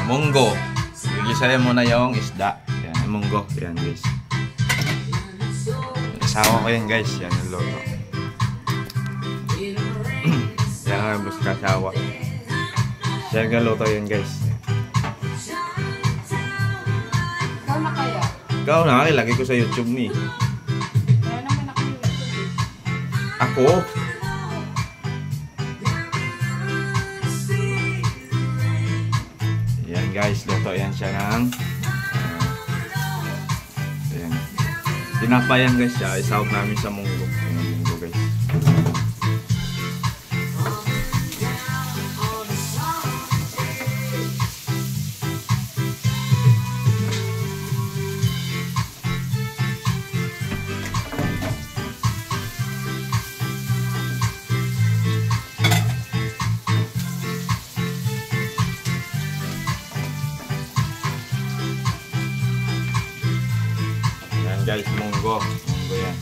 munggo. Gigisahin muna yung isda. Yan, yung munggo. Yan guys. Asawa ko yan guys. Yan yung loto. Yan ang bus kasawa. Yan yung loto yan guys. Ikaw na kaya? Ikaw na, ilagay ko sa YouTube ni. Kaya naman ako yung YouTube. Ako? Yan guys, luto yan siya ng ayan. Tinapayan guys siya, isawag namin sa munggo. Ayan, munggo guys. Guys, munggo yan.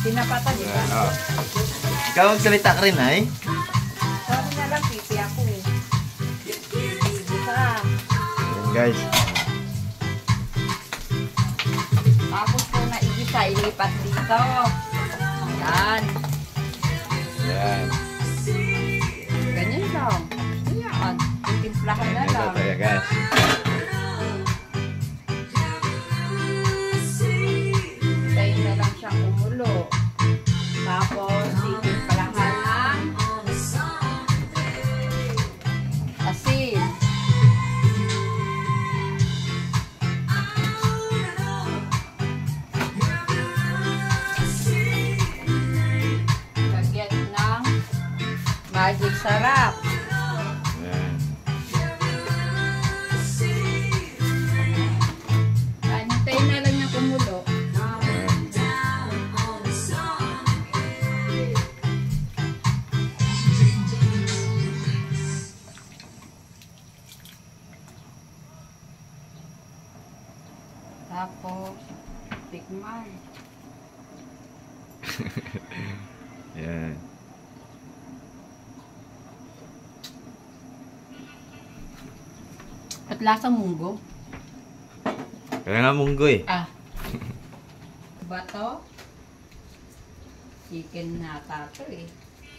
Pinapata, di ba? Oo. Ikaw magsalita ka rin, ay? Sabi na lang, pipi ako eh. Isa. Ayan, guys. Tapos po na igisa, ilipat dito. Yan. Ayan. Ganyan lang. Yan. Timplahan na Ayan, lang. ito tayo, guys. Tayo na lang siyang umulo. Tapos, timplahan ng asin. Lagyan ng magic sarap. Ayan. Hintayin na lang niya kumulo. Tapos, tikman. Ayan. At lasang munggo. Kaya nga munggo eh. Ah. Diba to? Chicken nata to eh.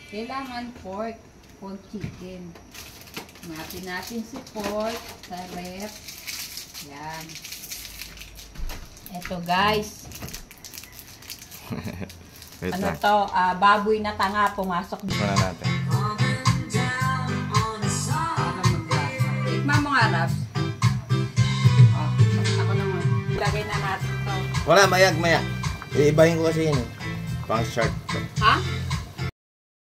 Kailangan pork. Pork chicken. Hanapin natin si pork sa rep. Yan. Eto guys. Wait Ano lang. to? Baboy na tanga pumasok dito. Muna natin. Tikman mo nga, Rabs. Oh, ako naman. Lagay na natin to. Wala, mayag. Iibahin ko kasi yun eh. Pang shark. Ha?